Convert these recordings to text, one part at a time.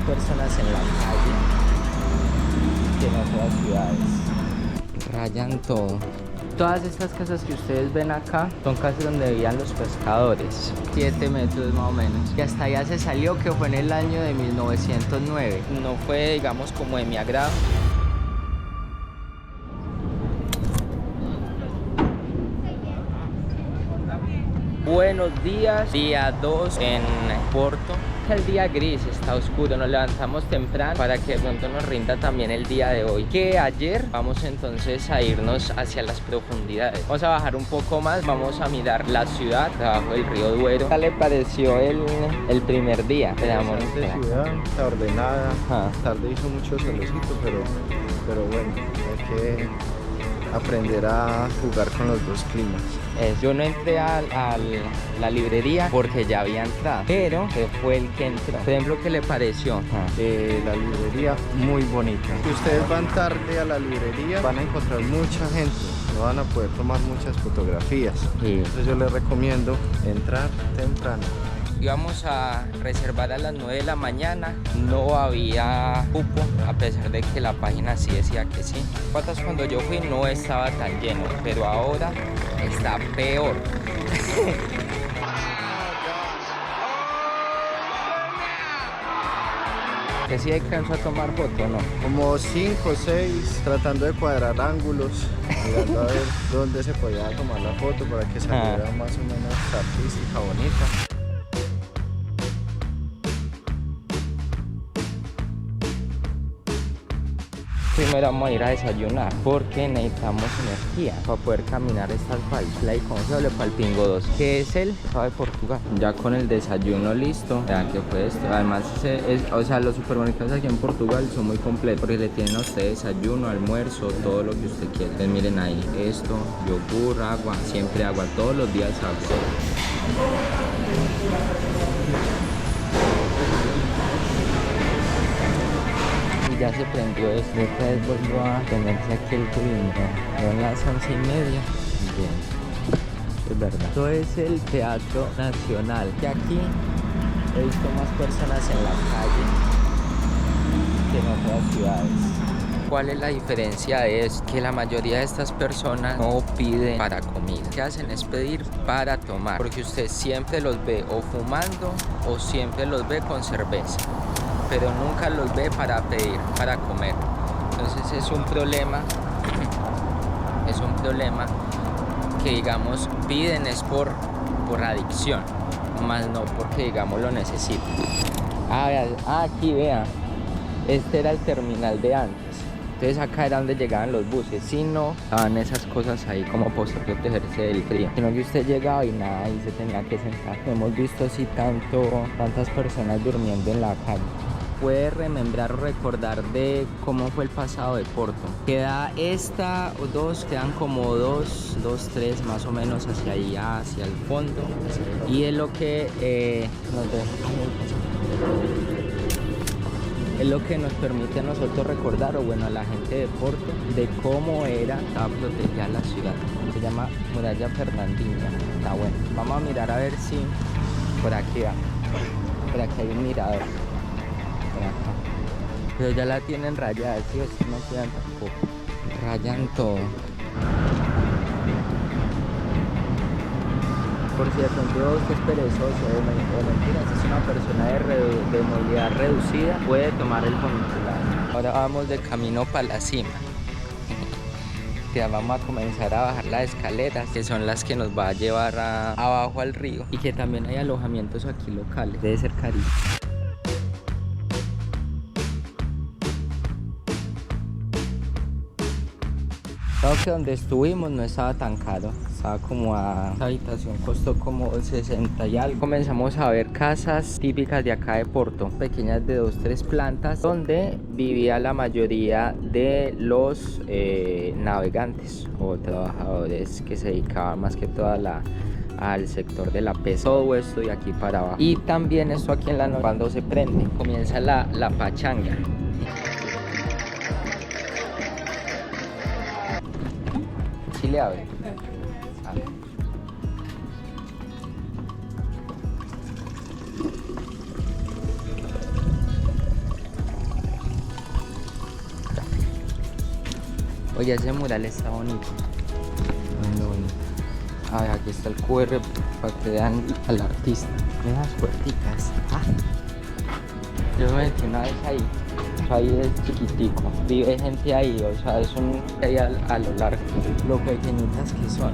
personas en la calle que en otras ciudades. Rayan todo. Todas estas casas que ustedes ven acá son casas donde vivían los pescadores. 7 metros más o menos. Y hasta allá se salió, que fue en el año de 1909. No fue, digamos, como de mi agrado. Buenos días, día 2 en Porto. El día gris, está oscuro, nos levantamos temprano para que de pronto nos rinda también el día de hoy. Que ayer vamos entonces a irnos hacia las profundidades. Vamos a bajar un poco más, vamos a mirar la ciudad debajo del río Duero. ¿Qué le pareció el primer día? Veamos. Ciudad, está ordenada, tarde hizo mucho solecito, pero bueno, hay que aprender a jugar con los dos climas. Yo no entré a la librería porque ya había entrado, pero fue el que entró. Por ejemplo, ¿qué le pareció? La librería muy bonita. Si ustedes van tarde a la librería, van a encontrar mucha gente, no van a poder tomar muchas fotografías. Sí. Entonces yo les recomiendo entrar temprano. Íbamos a reservar a las 9 de la mañana, no había cupo, a pesar de que la página sí decía que sí. Cuando yo fui no estaba tan lleno, pero ahora está peor. ¿Que sí alcanzó a tomar foto, no? Como 5 o 6, tratando de cuadrar ángulos, mirando a ver dónde se podía tomar la foto para que saliera más o menos artística, bonita. Primero vamos a ir a desayunar porque necesitamos energía para poder caminar esta asfalto. Y como se habla para el Pingo 2, que es el de Portugal. Ya con el desayuno listo, vean que fue esto. Además, o sea, los supermercados aquí en Portugal son muy completos porque le tienen a usted desayuno, almuerzo, todo lo que usted quiera. Entonces miren ahí, esto, yogur, agua, siempre agua, todos los días agua. Ya se prendió esto, otra vez volvió a tenerse aquí el turismo. Son las 11:30. Bien, es verdad. Esto es el Teatro Nacional, que aquí he visto más personas en la calle que en otras ciudades. ¿Cuál es la diferencia? Es que la mayoría de estas personas no piden para comida. Lo que hacen es pedir para tomar, porque usted siempre los ve o fumando o siempre los ve con cerveza, pero nunca los ve para pedir, para comer. Entonces es un problema que, digamos, piden es por adicción, más no porque, digamos, lo necesitan. Aquí vea, este era el terminal de antes. Entonces acá era donde llegaban los buses, si no, estaban esas cosas ahí como para protegerse del frío, sino que usted llegaba y nada, y se tenía que sentar. Hemos visto así tantas personas durmiendo en la calle. Puede remembrar o recordar de cómo fue el pasado de Porto. Queda esta o dos, quedan como dos, tres más o menos hacia allá, hacia el fondo. Y es lo que nos permite a nosotros recordar, o bueno, a la gente de Porto, de cómo estaba protegida la ciudad. Se llama Muralla Fernandina. Está bueno. Vamos a mirar a ver si por aquí va. Por aquí hay un mirador. Pero ya la tienen rayada, ¿sí? No cuidan tampoco. Rayan todo. Por si de pronto usted es perezoso o mentiras, es una persona de movilidad reducida, puede tomar el funicular. Ahora vamos de camino para la cima. Ya vamos a comenzar a bajar las escaleras, que son las que nos va a llevar abajo al río. Y que también hay alojamientos aquí locales. Debe ser carísimo. Claro que donde estuvimos no estaba tan caro, estaba como esa habitación costó como 60 y algo. Comenzamos a ver casas típicas de acá de Porto, pequeñas de 2-3 plantas, donde vivía la mayoría de los navegantes o trabajadores que se dedicaban más que todo al sector de la pesca. Todo esto de aquí para abajo. Y también esto aquí en la noche, cuando se prende, comienza la pachanga. ¿Sí le abre? Oye, ese mural está bonito. Muy bonito. A ver, aquí está el QR para que vean al artista. Mira las puerticas. Ah. Yo me metí una vez ahí. Eso ahí es chiquitico. Vive gente ahí, o sea, es un ahí a lo largo. Lo pequeñitas que son.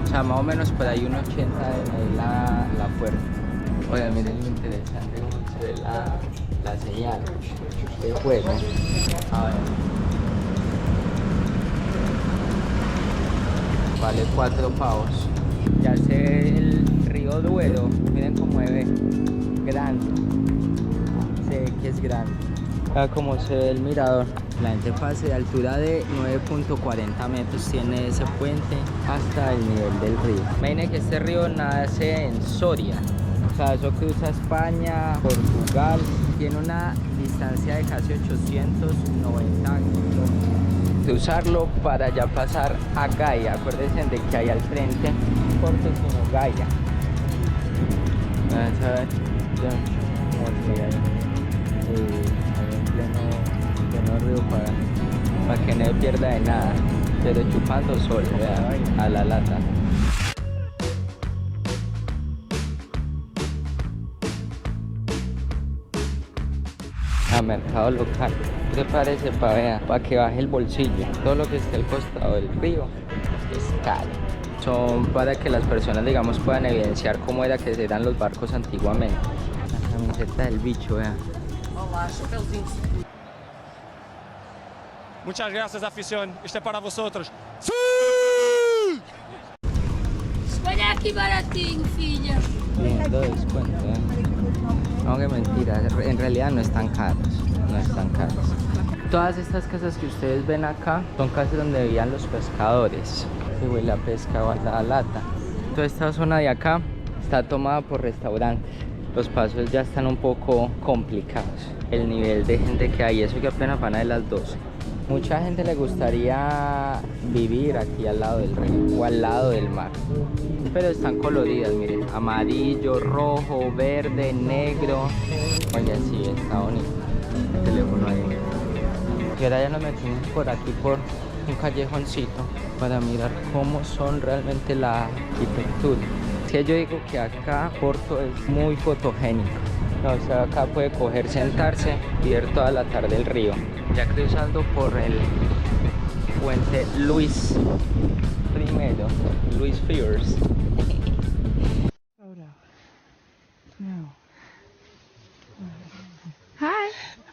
O sea, más o menos por ahí un 80 de ahí la puerta. Oigan, miren lo interesante cómo se ve la señal de juego. A ver. Vale 4 pavos. Ya se ve el río Duero. Miren cómo se ve. Grande. Se ve que es grande. Acá como se ve el mirador. La gente pasa de altura de 9.40 metros. Tiene ese puente hasta el nivel del río. Imaginen que este río nace en Soria. O sea, eso cruza España, Portugal. Tiene una distancia de casi 890 kilómetros. Cruzarlo para ya pasar a Gaia. Acuérdense de que hay al frente Porto sino Gaia. Vamos a ver. Ahí en pleno río para que no se pierda de nada. Pero chupando sol, vean, a la lata. A mercado local. ¿Qué te parece para que baje el bolsillo? Todo lo que esté al costado del río es caro. Son para que las personas, digamos, puedan evidenciar cómo era que eran los barcos antiguamente. La camiseta del bicho, vean. Olá, chapeuzinho. Muchas gracias, afición. Este es para vosotros. ¡Sí! Olha aqui baratinho, filha. Lindo descuento, No, que mentira, en realidad no están caros, no están caros. Todas estas casas que ustedes ven acá son casas donde vivían los pescadores. Y huele a pesca o a la lata. Toda esta zona de acá está tomada por restaurantes. Los pasos ya están un poco complicados. El nivel de gente que hay, eso que apenas van a de las 12. Mucha gente le gustaría vivir aquí al lado del río o al lado del mar. Pero están coloridas, miren, amarillo, rojo, verde, negro. Oye, sí, está bonito. El teléfono ahí. Y ahora ya nos metimos por aquí, por un callejoncito, para mirar cómo son realmente la arquitectura. Es que yo digo que acá Porto es muy fotogénico. O sea, acá puede coger, sentarse y ver toda la tarde el río. Ya cruzando por el puente Luis I, Luis First. Hi.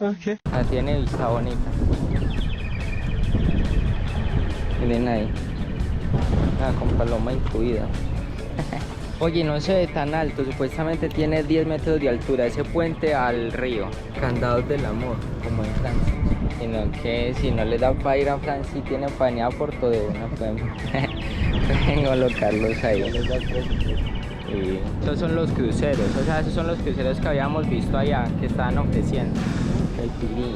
Okay. Ah, tiene vista bonita. Miren ahí. Ah, con paloma incluida. Oye, no se ve tan alto, supuestamente tiene 10 metros de altura ese puente al río. Candados del amor, como en Francia. Sino que si no les da para ir a Francia y tienen para venir a Porto de una, pueden colocarlos ahí. Y esos son los cruceros, o sea, esos son los cruceros que habíamos visto allá, que estaban ofreciendo. El pilín,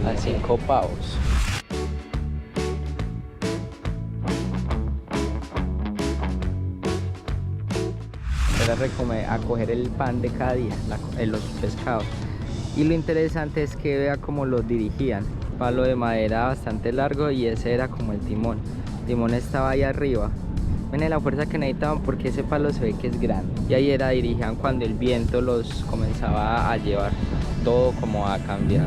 a 5 pavos. A coger el pan de cada día, los pescados. Y lo interesante es que vea cómo los dirigían. Palo de madera bastante largo y ese era como el timón. El timón estaba ahí arriba. Miren la fuerza que necesitaban porque ese palo se ve que es grande. Y ahí dirigían cuando el viento los comenzaba a llevar. Todo como a cambiar.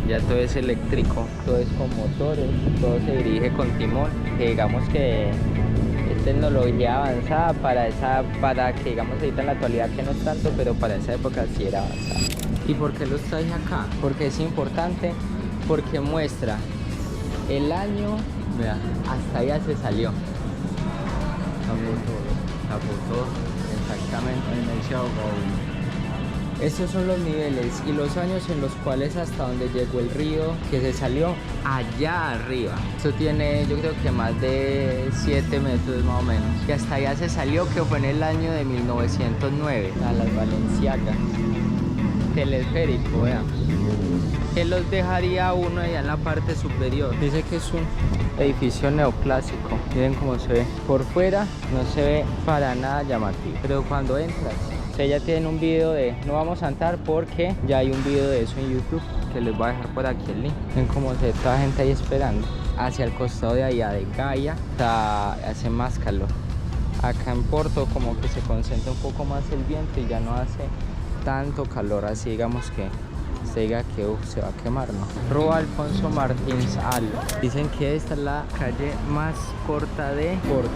Ya todo es eléctrico, todo es con motores, todo se dirige con timón. Que digamos que tecnología avanzada para que digamos ahorita en la actualidad que no es tanto, pero para esa época sí era avanzada. ¿Y por qué los traje acá? Porque es importante, porque muestra el año, vea, hasta allá se salió. La foto, exactamente. Estos son los niveles y los años en los cuales hasta donde llegó el río que se salió allá arriba. Esto tiene yo creo que más de 7 metros más o menos. Y hasta allá se salió, que fue en el año de 1909, a las Valenciagas. Teleférico, vean. Que los dejaría uno allá en la parte superior. Dice que es un edificio neoclásico. Miren cómo se ve. Por fuera no se ve para nada llamativo. Pero cuando entras, Ustedes ya tienen un video de no vamos a andar porque ya hay un video de eso en YouTube que les voy a dejar por aquí el link. Ven cómo se ve toda la gente ahí esperando. Hacia el costado de allá de Gaia hace más calor. Acá en Porto como que se concentra un poco más el viento y ya no hace tanto calor, así digamos que se diga que se va a quemar, ¿no? Rua Alfonso Martins Alo. Dicen que esta es la calle más corta de Porto.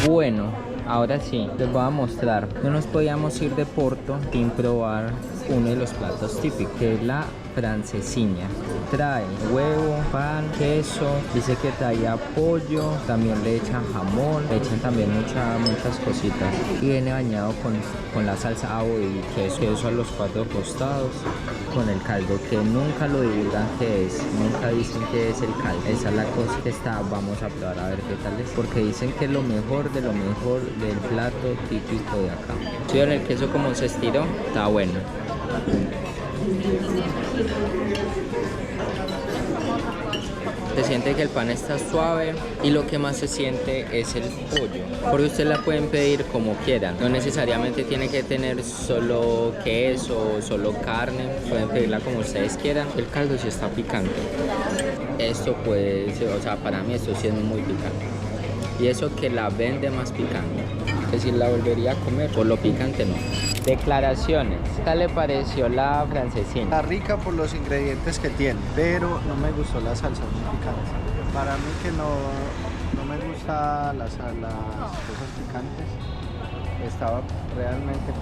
Bueno, ahora sí, les voy a mostrar. No nos podíamos ir de Porto sin probar uno de los platos típicos, que es la francesiña. Trae huevo, pan, queso, dice que traía pollo, también le echan jamón, le echan también muchas cositas. Y viene bañado con la salsa avo y queso a los 4 costados, con el caldo, que nunca lo divulgan qué es, nunca dicen qué es el caldo. Esa es la cosa que vamos a probar a ver qué tal es, porque dicen que es lo mejor de lo mejor del plato típico de acá. ¿Sí ven el queso como se estiró? Está bueno. Se siente que el pan está suave y lo que más se siente es el pollo, porque ustedes la pueden pedir como quieran, no necesariamente tiene que tener solo queso o solo carne, pueden pedirla como ustedes quieran. El caldo sí está picante, esto puede ser, o sea, para mí esto sí es muy picante, y eso que la vende más picante, que si la volvería a comer por lo picante no. Declaraciones. ¿Qué tal le pareció la francesina? Está rica por los ingredientes que tiene, pero no me gustó la salsa muy picante. Para mí que no me gustan las cosas picantes, estaba realmente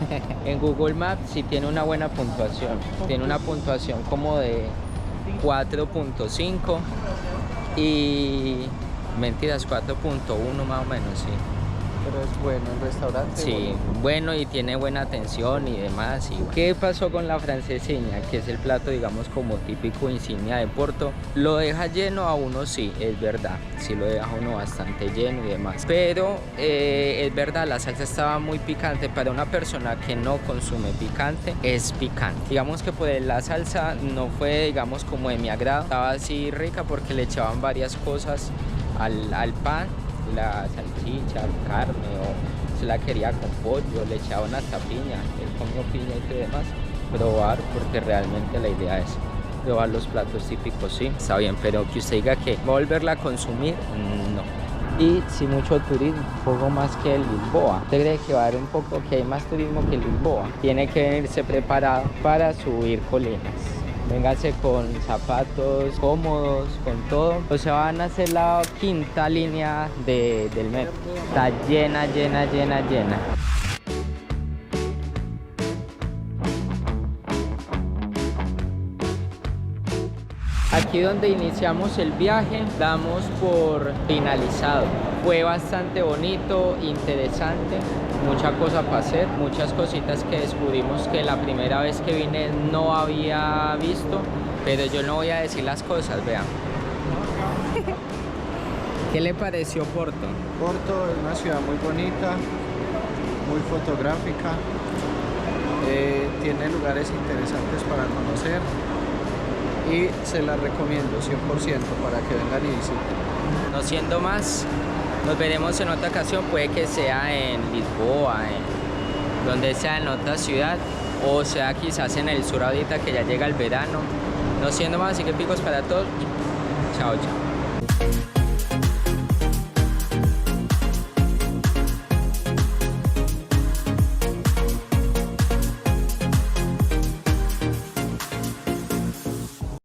picante. En Google Maps sí tiene una buena puntuación. Tiene una puntuación como de 4.5 y... mentiras, 4.1 más o menos, sí. Pero es bueno el restaurante. Sí, bueno y tiene buena atención y demás. Y bueno. ¿Qué pasó con la francesiña? Que es el plato, digamos, como típico insignia de Porto. Lo deja lleno a uno, sí, es verdad. Sí lo deja uno bastante lleno y demás. Pero es verdad, la salsa estaba muy picante. Para una persona que no consume picante, es picante. Digamos que pues la salsa no fue, digamos, como de mi agrado. Estaba así rica porque le echaban varias cosas al pan. La salchicha, carne, o se la quería con pollo, le echaban hasta piña, él comió piña y demás. Probar, porque realmente la idea es probar los platos típicos, sí, está bien, pero que usted diga que volverla a consumir, no. Y si mucho turismo, poco más que Lisboa. ¿Usted cree que va a haber un poco, que hay más turismo que Lisboa? Tiene que venirse preparado para subir colinas. Véngase con zapatos cómodos, con todo. O sea, van a hacer la 5ª línea del metro. Está llena. Aquí donde iniciamos el viaje, damos por finalizado. Fue bastante bonito, interesante, mucha cosa para hacer, muchas cositas que descubrimos que la primera vez que vine no había visto, pero yo no voy a decir las cosas, vean. ¿Qué le pareció Porto? Porto es una ciudad muy bonita, muy fotográfica, tiene lugares interesantes para conocer y se la recomiendo 100% para que vengan y visiten. No siendo más, nos veremos en otra ocasión, puede que sea en Lisboa, donde sea en otra ciudad, o sea quizás en el sur ahorita que ya llega el verano. No siendo más, así que picos para todos. Chao, chao.